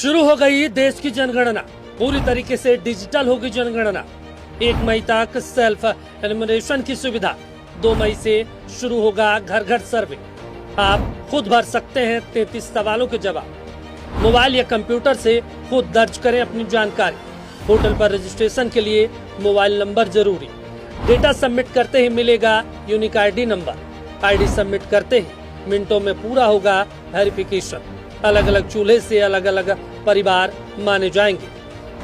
शुरू हो गई देश की जनगणना। पूरी तरीके से डिजिटल होगी जनगणना। 1 मई तक सेल्फ एनुमरेशन की सुविधा। 2 मई से शुरू होगा घर घर सर्वे। आप खुद भर सकते हैं 33 सवालों के जवाब। मोबाइल या कंप्यूटर से खुद दर्ज करें अपनी जानकारी। पोर्टल पर रजिस्ट्रेशन के लिए मोबाइल नंबर जरूरी। डेटा सबमिट करते ही मिलेगा unique ID number. ID submit करते ही मिनटों में पूरा होगा वेरिफिकेशन। अलग अलग चूल्हे से अलग अलग परिवार माने जाएंगे।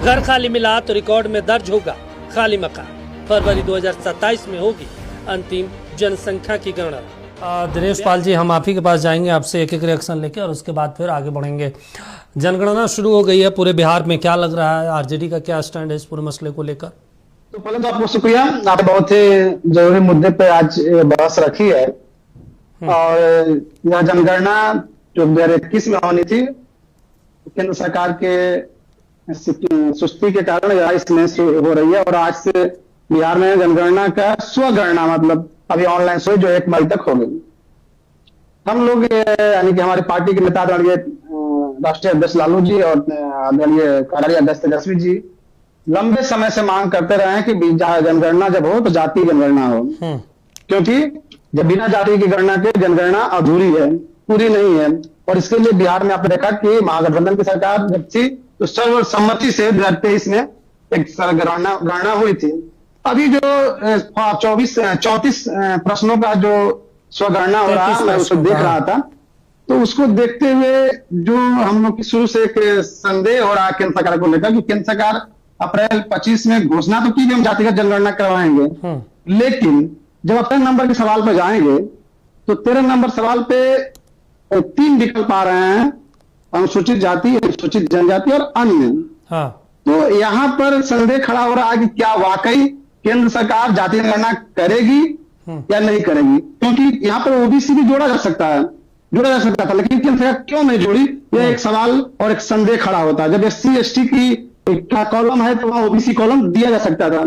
घर खाली मिला तो रिकॉर्ड में दर्ज होगा खाली मकान। फरवरी 2027 में होगी अंतिम जनसंख्या की गणना। दिनेश पाल जी, हम आप ही के पास जाएंगे आपसे एक एक रिएक्शन लेके और उसके बाद फिर आगे बढ़ेंगे। जनगणना शुरू हो गई है पूरे बिहार में, क्या लग रहा है आरजेडी का क्या स्टैंड है इस पूरे मसले को लेकर? तो पहले तो आपको शुक्रिया, आपने बहुत ही जरूरी मुद्दे पे आज बहस रखी है। और यह जनगणना जो 2021 में होनी थी, केंद्र सरकार के सुस्ती के कारण यह इसमें हो रही है। और आज से बिहार में जनगणना का स्वगणना मतलब अभी ऑनलाइन शुरू जो 1 मई तक हो गई। हम लोग यानी कि हमारी पार्टी के नेता आदरणीय राष्ट्रीय अध्यक्ष लालू जी और आदरणीय कार्यालय अध्यक्ष तेजस्वी जी लंबे समय से मांग करते रहे हैं कि जनगणना जब हो तो जातीय जनगणना हो, क्योंकि जब बिना जाति की गणना के जनगणना अधूरी है, पूरी नहीं है। और इसके लिए बिहार में आपने देखा कि महागठबंधन की सरकार जब थी तो सर्वसम्मति से 2023 में एक गणना हुई थी। अभी जो 34 प्रश्नों का जो स्वगणना हो रहा है, मैं उसको देख रहा था, तो उसको देखते हुए जो हम लोग की शुरू से एक संदेह हो रहा है केंद्र सरकार को लेकर कि केंद्र सरकार अप्रैल 25 में घोषणा तो की कि हम जातिगत जनगणना करवाएंगे, लेकिन जब 13 नंबर के सवाल पर जाएंगे तो 13 नंबर सवाल पे 3 विकल्प आ रहे हैं, अनुसूचित जाति, अनुसूचित जनजाति और अन्य। तो यहाँ पर संदेह खड़ा हो रहा है कि क्या वाकई केंद्र सरकार जाति जनगणना करेगी या नहीं करेगी, क्योंकि यहाँ पर ओबीसी भी जोड़ा जा सकता था, लेकिन केंद्र सरकार क्यों नहीं जोड़ी, यह एक सवाल और एक संदेह खड़ा होता है। जब SC ST की कॉलम है तो वहां ओबीसी कॉलम दिया जा सकता था।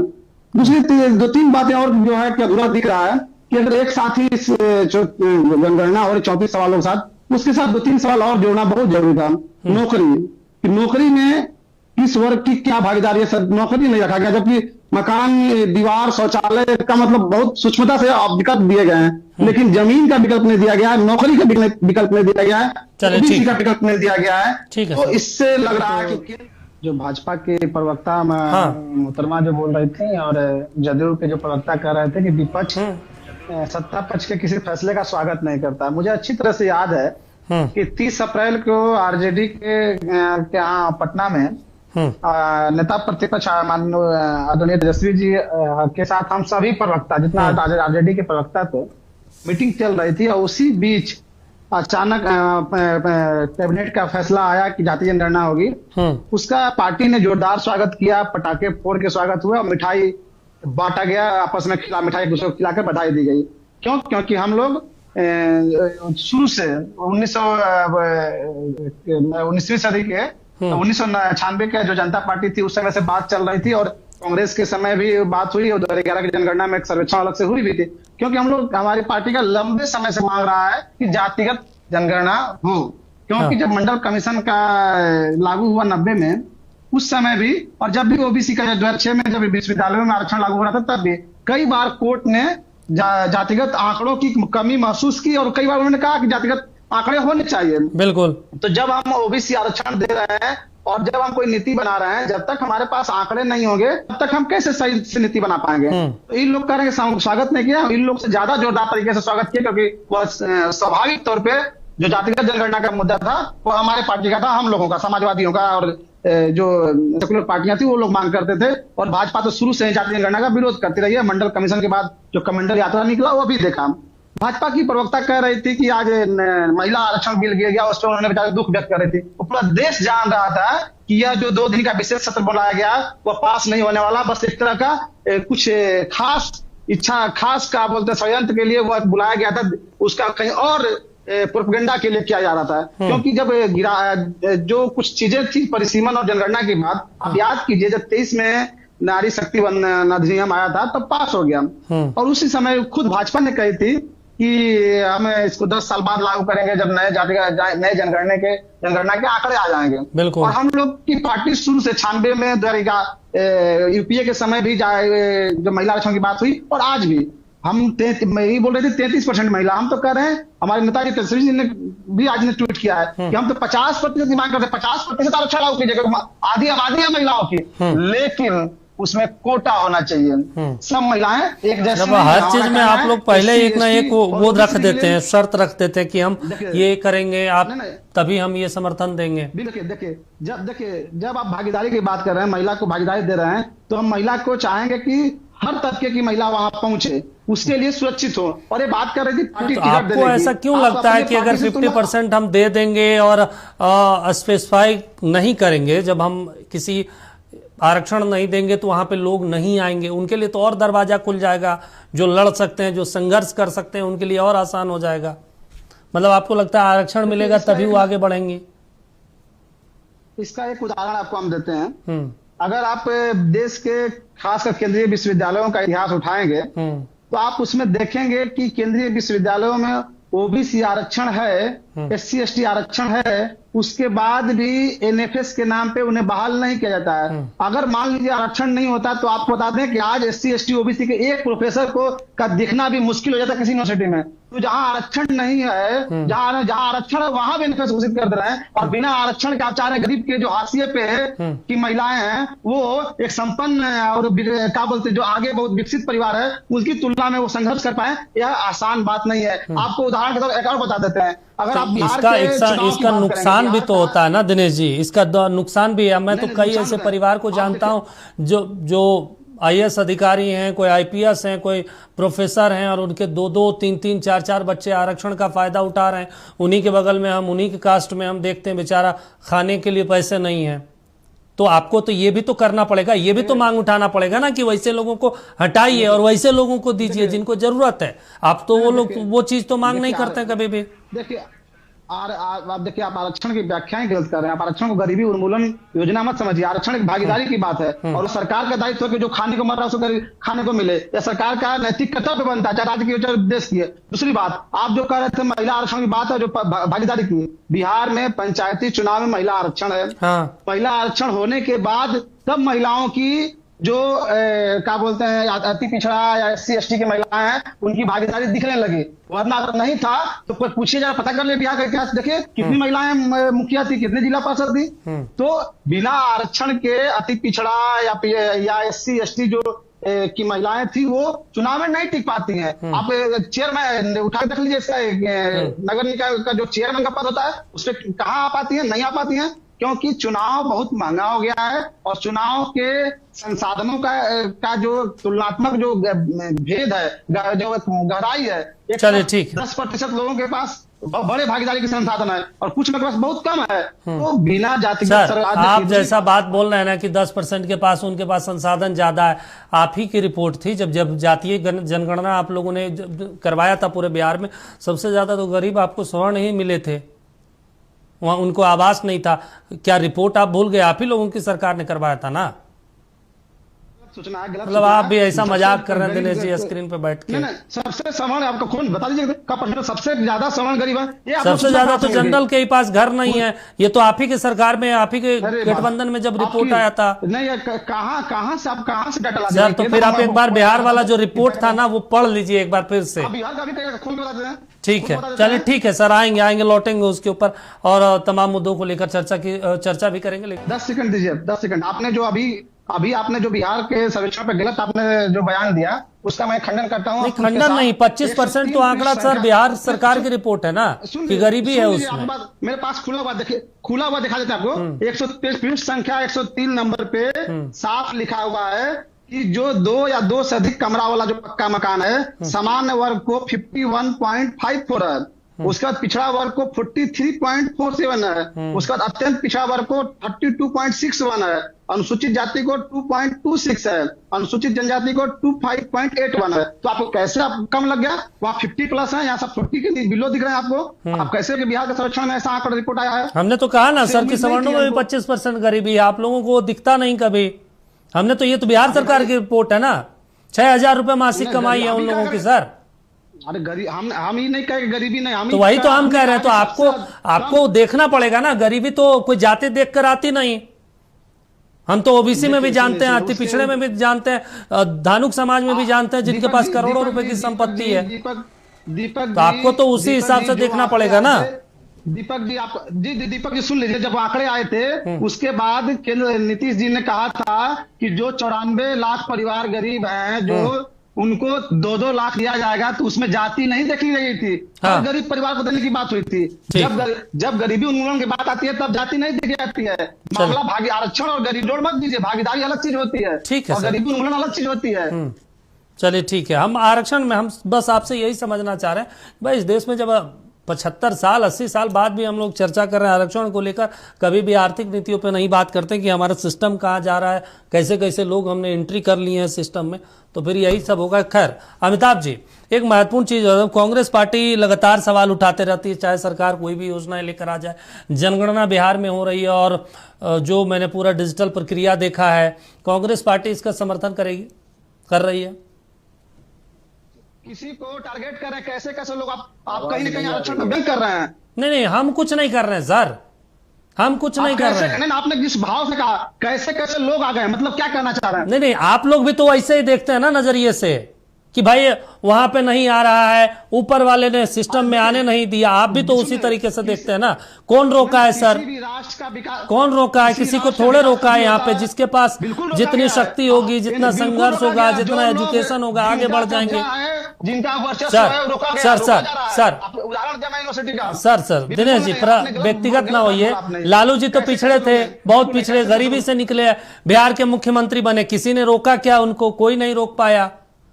दूसरी 2-3 बातें और जो है कि अधूरा दिख रहा है कि अगर एक साथ ही जो जनगणना और 34 सवालों के साथ उसके साथ 2-3 सवाल और जोड़ना बहुत जरूरी था। नौकरी में किस वर्ग की क्या भागीदारी है, सब नौकरी नहीं रखा गया, जबकि मकान, दीवार, शौचालय का मतलब बहुत सूक्ष्मता से विकल्प दिए गए हैं, लेकिन जमीन का विकल्प नहीं दिया गया है, नौकरी का विकल्प नहीं दिया गया है, ओबीसी का विकल्प नहीं दिया गया है। तो इससे लग रहा है कि जो भाजपा के प्रवक्ता मोहतरमा जो बोल रही थी और जदयू के जो प्रवक्ता कह रहे थे कि विपक्ष सत्ता पक्ष के किसी फैसले का स्वागत नहीं करता। मुझे अच्छी तरह से याद है कि 30 अप्रैल को आरजेडी के यहाँ पटना में नेता प्रतिपक्ष आदरणीय तेजस्वी जी के साथ हम सभी प्रवक्ता, जितना आरजेडी के प्रवक्ता थे, मीटिंग चल रही थी। और उसी बीच अचानक कैबिनेट का फैसला आया कि जातीय जनगणना होगी। उसका पार्टी ने जोरदार स्वागत किया, पटाखे फोड़ के स्वागत हुआ, मिठाई बांटा गया, आपस में मिठाई एक दूसरे को खिलाकर बधाई दी गई। क्यों? क्योंकि हम लोग शुरू से 19वीं सदी के 1996 के जो जनता पार्टी थी उस समय से बात चल रही थी, और कांग्रेस के समय भी बात हुई, और 2011 की जनगणना में एक सर्वेक्षण अलग से हुई भी थी। क्योंकि हम लोग, हमारी पार्टी का लंबे समय से मांग रहा है कि जातिगत जनगणना हो, क्योंकि जब मंडल कमीशन का लागू हुआ 90 में, उस समय भी, और जब भी ओबीसी का 2006 में जब विश्वविद्यालयों में आरक्षण लागू हो रहा था, तब भी कई बार कोर्ट ने जातिगत आंकड़ों की कमी महसूस की, और कई बार उन्होंने कहा कि जातिगत आंकड़े होने चाहिए। बिल्कुल। तो जब हम ओबीसी आरक्षण दे रहे हैं और जब हम कोई नीति बना रहे हैं, जब तक हमारे पास आंकड़े नहीं होंगे तब तक हम कैसे सही से नीति बना पाएंगे। तो इन लोग कह रहे हैं स्वागत नहीं किया, इन लोग से ज्यादा जोरदार तरीके से स्वागत किया, क्योंकि वह स्वाभाविक तौर पे जो जातिगत जनगणना का मुद्दा था वो हमारे पार्टी का था, हम लोगों का, समाजवादियों का, और जो सेकुलर पार्टियां थी वो लोग मांग करते थे। और भाजपा तो शुरू से जातीय जनगणना का विरोध करती रही है। मंडल कमीशन के बाद जो कमेंडल यात्रा निकला वो भी देखा। भाजपा की प्रवक्ता कह रही थी कि आज महिला आरक्षण बिल गिर गया, उस पर उन्होंने बेचारे दुख व्यक्त कर रही थी। वो पूरा देश जान रहा था कि यह जो 2 दिन का विशेष सत्र बुलाया गया वह पास नहीं होने वाला, बस एक तरह का कुछ खास का बोलते षड्यंत्र के लिए वह बुलाया गया था, उसका कहीं और प्रोपेगेंडा के लिए किया जा रहा था। क्योंकि जब जो कुछ चीजें थी परिसीमन और जनगणना के बाद, आप याद कीजिए जब 23 में नारी शक्ति अधिनियम आया था तब पास हो गया, और उसी समय खुद भाजपा ने कही थी कि हम इसको 10 साल बाद लागू करेंगे जब नए जनगणना के आंकड़े आ जाएंगे। बिल्कुल। और हम लोग की पार्टी शुरू से 96 में दरिगा यूपीए के समय भी जब महिला आरक्षण की बात हुई और आज भी हम यही बोल रहे थे 33% महिला। हम तो कह रहे हैं, हमारे नेताजी तेजस्वी जी ने भी आज ने ट्वीट किया है कि हम तो 50% की मांग करते हैं, 50% आरक्षण लागू कीजिएगा, आधी आबादी है महिलाओं की, लेकिन उसमें कोटा होना चाहिए। सब महिलाएं एक जैसी। हर चीज में आप लोग पहले एक ना एक वो रख देते हैं, शर्त रख देते हैं कि हम ये करेंगे, आप तभी हम ये समर्थन देंगे। देखिए जब आप भागीदारी की बात कर रहे हैं, महिला को भागीदारी दे रहे हैं, तो हम महिला को चाहेंगे कि हर तबके की महिला वहां पहुंचे, उसके लिए सुरक्षित हो। और ये बात कर रही थी पार्टी तो आपको ऐसा क्यों लगता है कि अगर 50% हम दे देंगे और स्पेसिफाई नहीं करेंगे, जब हम किसी आरक्षण नहीं देंगे तो वहां पे लोग नहीं आएंगे, उनके लिए तो और दरवाजा खुल जाएगा, जो लड़ सकते हैं, जो संघर्ष कर सकते हैं, उनके लिए और आसान हो जाएगा। मतलब आपको लगता है आरक्षण मिलेगा तभी वो आगे बढ़ेंगे? इसका एक उदाहरण आपको हम देते हैं। अगर आप देश के खासकर केंद्रीय विश्वविद्यालयों का इतिहास उठाएंगे तो आप उसमें देखेंगे कि केंद्रीय विश्वविद्यालयों में ओबीसी आरक्षण है, SC ST आरक्षण है, उसके बाद भी NFS के नाम पे उन्हें बहाल नहीं किया जाता है। अगर मान लीजिए आरक्षण नहीं होता तो आपको बता दें कि आज SC ST OBC के एक प्रोफेसर का दिखना भी मुश्किल हो जाता किसी यूनिवर्सिटी में। तो जहां आरक्षण नहीं है, जहां आरक्षण है वहां भी NFS घोषित कर दे रहे हैं। और बिना आरक्षण के आप चाह रहे हैं गरीब के जो हाशिए पे है कि महिलाएं हैं, वो एक संपन्न और क्या बोलते जो आगे बहुत विकसित परिवार है, उसकी तुलना में वो संघर्ष कर पाए, यह आसान बात नहीं है। आपको उदाहरण के तौर पर एक और बता देते हैं। अगर आप इसका नुकसान भी तो होता है ना दिनेश जी, इसका नुकसान भी है। मैं तो कई ऐसे परिवार को जानता हूं जो IAS अधिकारी हैं, कोई IPS हैं, कोई प्रोफेसर हैं, और उनके 2-2, 3-3, 4-4 बच्चे आरक्षण का फायदा उठा रहे हैं। उन्हीं के बगल में हम, उन्हीं के कास्ट में हम देखते हैं बेचारा खाने के लिए पैसे नहीं है। तो आपको तो ये भी तो करना पड़ेगा, ये भी तो मांग उठाना पड़ेगा ना कि वैसे लोगों को हटाइए और वैसे लोगों को दीजिए जिनको जरूरत है। आप तो वो लोग वो चीज तो मांग नहीं करते कभी भी। देखिए आप देखिए, आप आरक्षण की व्याख्याएं गलत कर रहे हैं। आप आरक्षण को गरीबी उन्मूलन योजना मत समझिए। आरक्षण एक भागीदारी की बात है और सरकार का दायित्व है कि जो खाने को मर रहा है उसको खाने को मिले। या सरकार का नैतिक कर्तव्य बनता है, चाहे राज्य की चाहे देश की है। दूसरी बात, आप जो कह रहे थे महिला आरक्षण की बात है, जो भागीदारी की, बिहार में पंचायती चुनाव में महिला आरक्षण है। महिला आरक्षण होने के बाद तब महिलाओं की जो क्या बोलते हैं अति पिछड़ा या SC ST की महिलाएं हैं, उनकी भागीदारी दिखने लगी। वरना अगर नहीं था तो पूछिए जरा, पता कर ले बिहार का इतिहास, देखिए कितनी महिलाएं मुखिया थी, कितनी जिला पार्षद थी। तो बिना आरक्षण के अति पिछड़ा या SC ST जो की महिलाएं थी, वो चुनाव में नहीं टिक पाती हैं। आप चेयरमैन उठा के देख लीजिए, नगर निकाय का जो चेयरमैन का पद होता है, उससे कहाँ आ पाती है? नहीं आ पाती है, क्योंकि चुनाव बहुत महंगा हो गया है और चुनाव के संसाधनों का जो तुलनात्मक जो भेद है, जो गहराई है, चलिए ठीक है, 10% लोगों के पास बड़े भागीदारी के संसाधन है और कुछ के पास बहुत कम है। तो बिना जाति आप जैसा बात बोल रहे हैं ना कि 10% के पास उनके पास संसाधन ज्यादा है, आप ही की रिपोर्ट थी जब जातीय जनगणना आप लोगों ने करवाया था पूरे बिहार में, सबसे ज्यादा तो गरीब आपको स्वर्ण ही मिले थे, वहां उनको आवास नहीं था। क्या रिपोर्ट आप भूल गए? आप ही लोगों की सरकार ने करवाया था ना। सूचना है, मतलब आप भी ऐसा मजाक कर रहे हैं दिनेश जी स्क्रीन पे बैठ के। सबसे सवर्ण आपको कौन बता दीजिए का परसेंट सबसे ज्यादा सवर्ण गरीब है? सबसे ज्यादा तो जनरल के ही पास घर नहीं है। ये तो आप ही की सरकार में, आप ही के गठबंधन में जब रिपोर्ट आया था। नहीं, कहां से आप कहां से डाटा सर, तो फिर आप एक बार बिहार वाला जो रिपोर्ट था ना वो पढ़ लीजिए एक बार फिर से। बिहार का भी खोल के बता देते हैं। ठीक है, चलिए ठीक है सर, आएंगे लौटेंगे उसके ऊपर और तमाम मुद्दों को लेकर चर्चा भी करेंगे। 10 सेकंड दीजिए, 10 सेकंड। आपने जो अभी आपने जो बिहार के सर्वेक्षण पे गलत आपने जो बयान दिया, उसका मैं खंडन करता हूँ। खंडन नहीं, 25% तो आंकड़ा सर बिहार सरकार की रिपोर्ट है ना कि गरीबी है उसमें। मेरे पास खुला हुआ दिखा देते हैं आपको। 123 पृष्ठ संख्या 103 नंबर पे साफ लिखा हुआ है कि जो 2 या 2 से अधिक कमरा वाला जो पक्का मकान है, सामान्य वर्ग को 51.54 है, उसके बाद पिछड़ा वर्ग को 43.47 है, उसके बाद अत्यंत पिछड़ा वर्ग को 32.61 है, अनुसूचित जाति को 2.26 है, अनुसूचित जनजाति को 25.81 है। तो आपको कैसे आप कम लग गया? वहाँ 50+ है, यहाँ सब 40 के बिलो दिख रहे हैं आपको। आप कैसे बिहार के सर्वेक्षण में ऐसा आंकड़ा रिपोर्ट आया है? हमने तो कहा ना सर कि सवर्णों में भी 25% गरीबी है, आप लोगों को दिखता नहीं कभी। हमने तो, ये तो बिहार सरकार की रिपोर्ट है ना, 6,000 रुपए मासिक कमाई है उन लोगों की सर। अरे गरीब हम ही नहीं कहे गरीबी नहीं, हम तो ही वही तो हम कह रहे हैं। तो आपको सबसे देखना पड़ेगा ना, गरीबी तो कोई जाति देख कर आती नहीं। हम तो ओबीसी में भी जानते हैं, अति पिछड़े में भी जानते हैं, धानुक समाज में भी जानते हैं, जिनके पास करोड़ों रुपए की संपत्ति है। दीपक तो आपको तो उसी हिसाब से देखना पड़ेगा ना। दीपक जी सुन लीजिए, जब आंकड़े आए थे उसके बाद केंद्र नीतीश जी ने कहा था कि जो 94 लाख परिवार गरीब हैं, जो उनको 2-2 लाख दिया जाएगा, तो उसमें जाति नहीं देखी गई थी। हाँ। गरीब परिवार को देने की बात हुई थी। जब गरीबी उन्मूलन की बात आती है तब जाति नहीं देखी जाती है। मामला आरक्षण और गरीब जोड़ मत दीजिए, भागीदारी अलग चीज होती है, ठीक है, और गरीबी उन्मूलन अलग चीज होती है। चलिए ठीक है, हम आरक्षण में हम बस आपसे यही समझना चाह रहे हैं भाई, इस देश में जब 75 साल 80 साल बाद भी हम लोग चर्चा कर रहे हैं आरक्षण को लेकर, कभी भी आर्थिक नीतियों पे नहीं बात करते कि हमारा सिस्टम कहाँ जा रहा है, कैसे कैसे लोग हमने एंट्री कर लिए हैं सिस्टम में, तो फिर यही सब होगा। खैर अमिताभ जी, एक महत्वपूर्ण चीज है, कांग्रेस पार्टी लगातार सवाल उठाते रहती है, चाहे सरकार कोई भी योजनाएं लेकर आ जाए। जनगणना बिहार में हो रही है और जो मैंने पूरा डिजिटल प्रक्रिया देखा है, कांग्रेस पार्टी इसका समर्थन कर रही है। किसी को टारगेट कर रहे हैं, कैसे कैसे लोग आप कहीं ना कहीं आरक्षण का विरोध कर रहे हैं। नहीं, हम कुछ नहीं कर रहे हैं सर, हम कुछ नहीं कर रहे हैं। आपने जिस भाव से कहा, कैसे कैसे लोग आ गए, मतलब क्या कहना चाह रहे हैं? नहीं, आप लोग भी तो ऐसे ही देखते हैं ना नजरिए से कि भाई वहां पे नहीं आ रहा है, ऊपर वाले ने सिस्टम में आने नहीं दिया। आप भी तो उसी तरीके से देखते हैं ना। कौन रोका है सर? कौन रोका है? किसी को थोड़े रोका है। यहाँ पे जिसके पास जितनी शक्ति होगी, जितना संघर्ष होगा, जितना एजुकेशन होगा, आगे बढ़ जाएंगे। जिनका सर दिनेश जी, व्यक्तिगत ना होइए। लालू जी तो पिछड़े थे, बहुत पिछड़े, गरीबी से निकले, बिहार के मुख्यमंत्री बने, किसी ने रोका क्या उनको? कोई नहीं रोक पाया।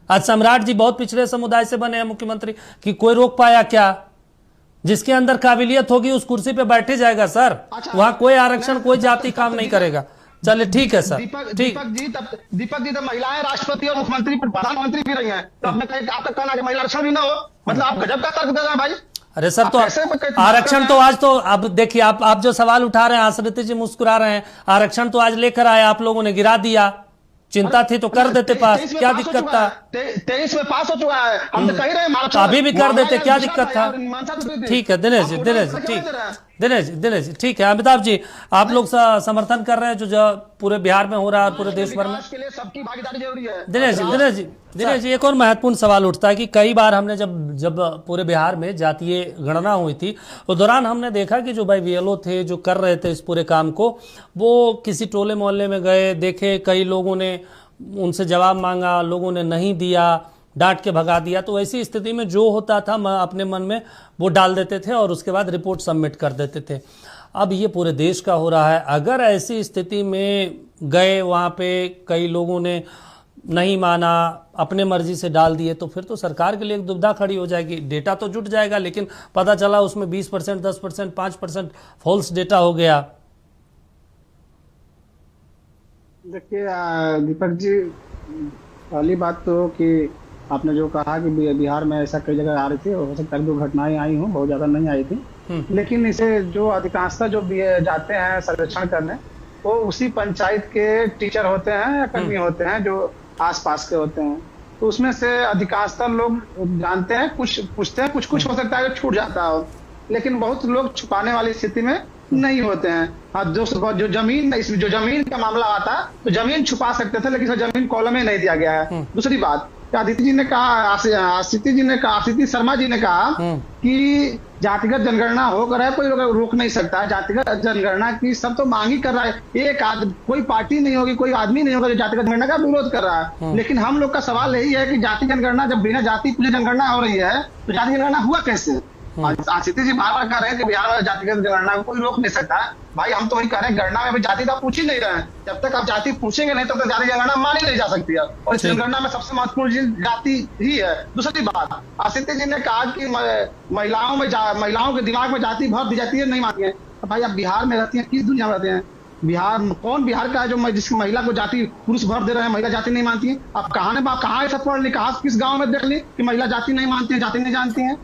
आज सम्राट जी बहुत पिछड़े समुदाय से बने हैं मुख्यमंत्री, कि कोई रोक पाया क्या? जिसके अंदर काबिलियत होगी उस कुर्सी पे बैठे जाएगा सर। वहां कोई आरक्षण, कोई जाति काम नहीं करेगा। चलिए ठीक है सर। दीपक जी तो महिलाएं राष्ट्रपति और मुख्यमंत्री प्रधानमंत्री भी रही हैं, तो आपने आपका कहना है महिला आरक्षण भी ना हो, मतलब आप गजब का तर्क दे रहे हैं भाई। अरे सर, तो आरक्षण तो आज तो अब देखिए, आप जो सवाल उठा रहे हैं, आश्रित जी मुस्कुरा रहे हैं, आरक्षण तो आज लेकर आए, आप लोगों ने गिरा दिया। चिंता थी तो कर देते पास, क्या दिक्कत था? 23 में पास हो चुका है, हम तो कह रहे हैं अभी भी कर देते, क्या दिक्कत था? ठीक है दिनेश जी, दिनेश जी ठीक है। अमिताभ जी, आप लोग समर्थन कर रहे हैं जो पूरे बिहार में हो रहा है और पूरे देश भर में? सबकी भागीदारी जरूरी है। दिनेश जी, एक और महत्वपूर्ण सवाल उठता है कि कई बार हमने जब पूरे बिहार में जातीय गणना हुई थी, उस दौरान हमने देखा कि जो भाई बीएलओ थे, जो कर रहे थे इस पूरे काम को, वो किसी टोले मोहल्ले में गए, देखे, कई लोगों ने उनसे जवाब मांगा, लोगों ने नहीं दिया, डांट के भगा दिया। तो ऐसी स्थिति में जो होता था, अपने मन में वो डाल देते थे और उसके बाद रिपोर्ट सबमिट कर देते थे। अब ये पूरे देश का हो रहा है। अगर ऐसी स्थिति में गए, वहाँ पे कई लोगों ने नहीं माना, अपने मर्जी से डाल दिए, तो फिर तो सरकार के लिए एक दुविधा खड़ी हो जाएगी। डेटा तो जुट जाएगा, लेकिन पता चला उसमें 20%, 10%, 5% फॉल्स डेटा हो गया। देखिए दीपक जी, पहली बात तो कि आपने जो कहा कि बिहार में ऐसा कई जगह आ रही थी, हो सकता है 2 घटनाएं आई हों, बहुत ज्यादा नहीं आई थी, लेकिन इसे जो अधिकांशतः जो जाते हैं सर्वेक्षण करने, वो उसी पंचायत के टीचर होते हैं या कर्मी होते हैं जो आसपास के होते हैं। तो उसमें से अधिकांशतः लोग जानते हैं, कुछ पूछते हैं, कुछ हो सकता है छूट जाता हो, लेकिन बहुत लोग छुपाने वाली स्थिति में नहीं होते हैं। जो जमीन का मामला आता तो जमीन छुपा सकते थे, लेकिन जमीन कॉलम में नहीं दिया गया है। दूसरी बात, आशीष शर्मा जी ने कहा कि जातिगत जनगणना होकर है, कोई रोक नहीं सकता है। जातिगत जनगणना की सब तो मांग ही कर रहा है। कोई पार्टी नहीं होगी, कोई आदमी नहीं होगा जो जातिगत जनगणना का विरोध कर रहा है। लेकिन हम लोग का सवाल यही है कि जाति जनगणना, जब बिना जाति पूरी जनगणना हो रही है, तो जाति जनगणना हुआ कैसे? आशीष जी बार-बार कह रहे हैं कि बिहार में जातिगत जनगणना को कोई रोक नहीं सकता। भाई हम तो वही कह रहे हैं, गणना में भी जाति तो पूछ ही नहीं रहे हैं। जब तक आप जाति पूछेंगे नहीं, तब तक जाति जनगणना मानी नहीं जा सकती है। और इस जनगणना में सबसे महत्वपूर्ण चीज जाति ही है। दूसरी बात, आशीष जी ने कहा कि महिलाओं के दिमाग में जाति भर दी जाती है, नहीं मानती है। भाई आप बिहार में रहती हैं, किस दुनिया में रहते हैं? बिहार कौन बिहार का है जो जिसकी महिला को जाति पुरुष भर दे रहे हैं, महिला जाति नहीं मानती है? आप कहाँ ऐसा पढ़ ली, कहाँ किस गांव में देख ली कि महिला जाति नहीं मानती है, जाति नहीं जानती है?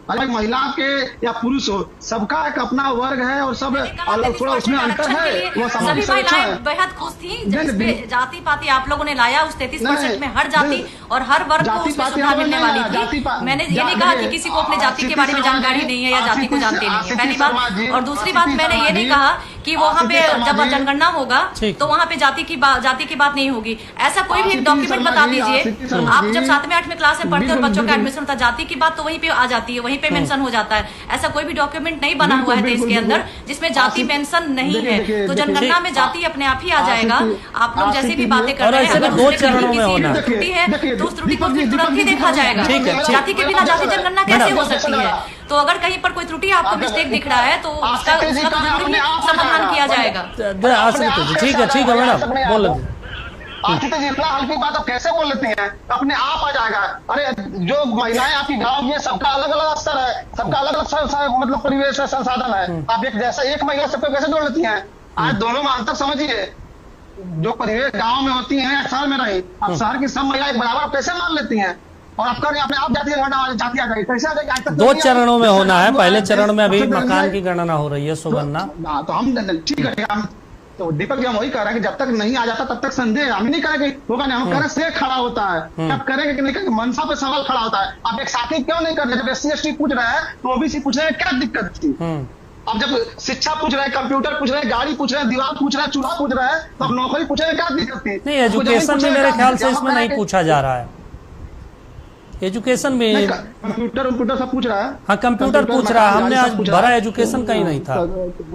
अरे महिला के या पुरुष हो, सबका एक अपना वर्ग है और सब अलग, थोड़ा उसमें अंतर है। वो सभी महिलाएं बेहद खुश थी जब जाति पाति आप लोगों ने लाया। उस 33% में हर जाति और हर वर्ग को उसमें सुविधा मिलने वाली थी। मैंने ये नहीं कहा कि किसी को अपने जाति के बारे में जानकारी नहीं है या जाति को जानते नहीं है, पहली बात। और दूसरी बात, मैंने ये नहीं कहा कि वहाँ पे जब जनगणना होगा तो वहाँ पे जाति की बात नहीं होगी। ऐसा कोई भी एक डॉक्यूमेंट बता दीजिए। आप जब 7वीं 8वीं क्लास में पढ़ते हो और बच्चों का एडमिशन होता है, जाति की बात तो वहीं पे आ जाती है, वहीं पे मेंशन हो जाता है। ऐसा कोई भी डॉक्यूमेंट नहीं बना हुआ है देश के अंदर जिसमें जाति मेंशन नहीं है। तो जनगणना में जाति अपने आप ही आ जाएगा। आप लोग जैसी भी बातें कर रहे हैं, अगर किसी त्रुटि है तो उस त्रुटि को तुरंत ही देखा जाएगा। जाति के बिना जाति जनगणना कैसे हो सकती है? तो अगर कहीं पर कोई त्रुटि आपको मिस्टेक दिख रहा है तो उसका तो जरूर समाधान किया जाएगा। ठीक है मैडम, बोल आखिर तो इतना हल्की बात आप कैसे बोल लेती हैं? अपने आप आ जाएगा। अरे जो महिलाएं आपकी गांव में, सबका अलग अलग स्तर है, सबका अलग अलग मतलब परिवेश है, संसाधन है। आप एक महिला सबको कैसे जोड़ लेती हैं? आज दोनों में अंतर समझिए। जो परिवेश गाँव में होती है, शहर में रही, अब शहर की सब महिलाएं बराबर कैसे मान लेती हैं? और आपका अपने आप जाति आ जाएगी, कैसे आ जाएगी? आज तक 2 चरणों में होना है। पहले चरण में अभी मकान की गणना हो रही है, सुगन्ना। तो हम ठीक है, हम तो दीपक जी हम वही कह रहे हैं कि जब तक नहीं आ जाता तब तक संदेह हम नहीं करेंगे, होगा नहीं। हम करें से खड़ा होता है, अब करेंगे कि नहीं करेंगे, मनसा पे सवाल खड़ा होता है। आप एक साथी क्यों नहीं कर रहे? जब SC ST पूछ रहे हैं तो ओबीसी पूछ रहे हैं, क्या दिक्कत थी? अब जब शिक्षा पूछ रहे हैं, कंप्यूटर पूछ रहे हैं, गाड़ी पूछ रहे हैं, दीवार पूछ रहे हैं, चूल्हा पूछ रहे हैं, तो अब नौकरी पूछ रहे हैं, क्या दिक्कत थी? नहीं, एजुकेशन में मेरे ख्याल से इसमें नहीं पूछा जा रहा है। एजुकेशन में कंप्यूटर सब पूछ रहा है। हाँ, कंप्यूटर पूछ रहा है। हमने आज भरा, एजुकेशन कहीं नहीं था।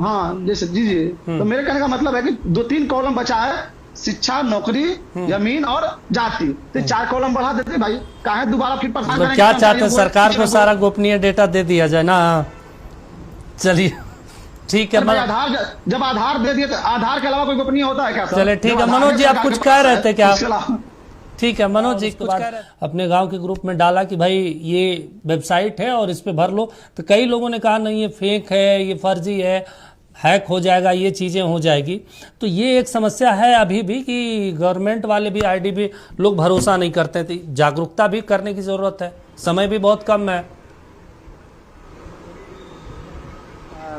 हाँ जैसे जी तो मेरे कहने का मतलब है कि 2-3 कॉलम बचा है, शिक्षा, नौकरी, जमीन और जाति। तो 4 कॉलम बढ़ा देते भाई, काहे दोबारा फिर परेशान? क्या चाहते हैं? सरकार को सारा गोपनीय डेटा दे दिया जाए ना। चलिए ठीक है। जब आधार दे दिए तो आधार के अलावा कोई गोपनीय होता है क्या? चलिए ठीक है। मनोज जी आप कुछ कह रहे थे क्या? ठीक है मनोज जी, कुछ अपने गांव के ग्रुप में डाला कि भाई ये वेबसाइट है और इस पे भर लो, तो कई लोगों ने कहा नहीं ये फेक है, ये फर्जी है, हैक हो जाएगा, ये चीजें हो जाएगी। तो ये एक समस्या है अभी भी कि गवर्नमेंट वाले भी, आईडी भी लोग भरोसा नहीं करते थे। जागरूकता भी करने की जरूरत है, समय भी बहुत कम है।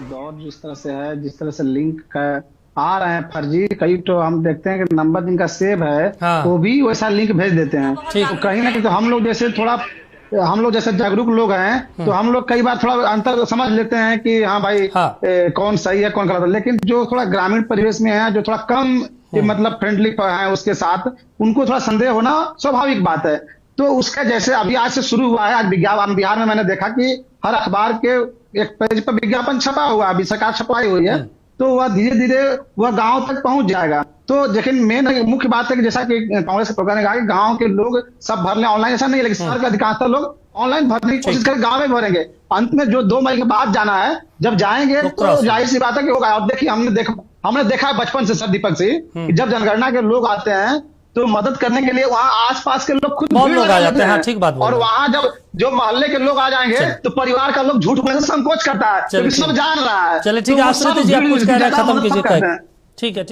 दौर जिस तरह से है, जिस तरह से लिंक आ रहे हैं फर्जी, कई तो हम देखते हैं कि नंबर जिनका सेव है वो भी वैसा लिंक भेज देते हैं। तो कहीं ना कहीं तो हम लोग जैसे जागरूक लोग हैं तो हम लोग कई बार थोड़ा अंतर समझ लेते हैं कि हाँ भाई कौन सही है कौन गलत है। लेकिन जो थोड़ा ग्रामीण परिवेश में है, जो थोड़ा कम मतलब फ्रेंडली है उसके साथ, उनको थोड़ा संदेह होना स्वाभाविक बात है। तो उसका जैसे अभी आज से शुरू हुआ है, आज विज्ञापन बिहार में मैंने देखा कि हर अखबार के एक पेज पर विज्ञापन छपा हुआ, अभी सरकार छपाई हुई है, तो वह धीरे धीरे वह गांव तक पहुंच जाएगा। तो लेकिन मेन मुख्य बात है कि जैसा कि कांग्रेस के प्रोग्राम ने कहा कि गांव के लोग सब भर लें ऑनलाइन, ऐसा नहीं है। लेकिन शहर के अधिकांशतर लोग ऑनलाइन भरने की कोशिश करें, गांव में भरेंगे। अंत में जो 2 मई के बाद जाना है, जब जाएंगे तो जाहिर सी बात है कि होगा। और देखिए हमने देखा है बचपन से सर दीपक से, जब जनगणना के लोग आते हैं तो मदद करने के लिए वहाँ आसपास के लोग खुद लोग आ जाते हैं। ठीक बात। और वहाँ जब जो मोहल्ले के लोग आ जाएंगे तो परिवार का लोग झूठ बोलने से संकोच करता है, क्योंकि सब जान रहा है। चलिए ठीक है, आश्रित जी आप कुछ कह रहे हैं, खत्म कीजिए। ठीक है।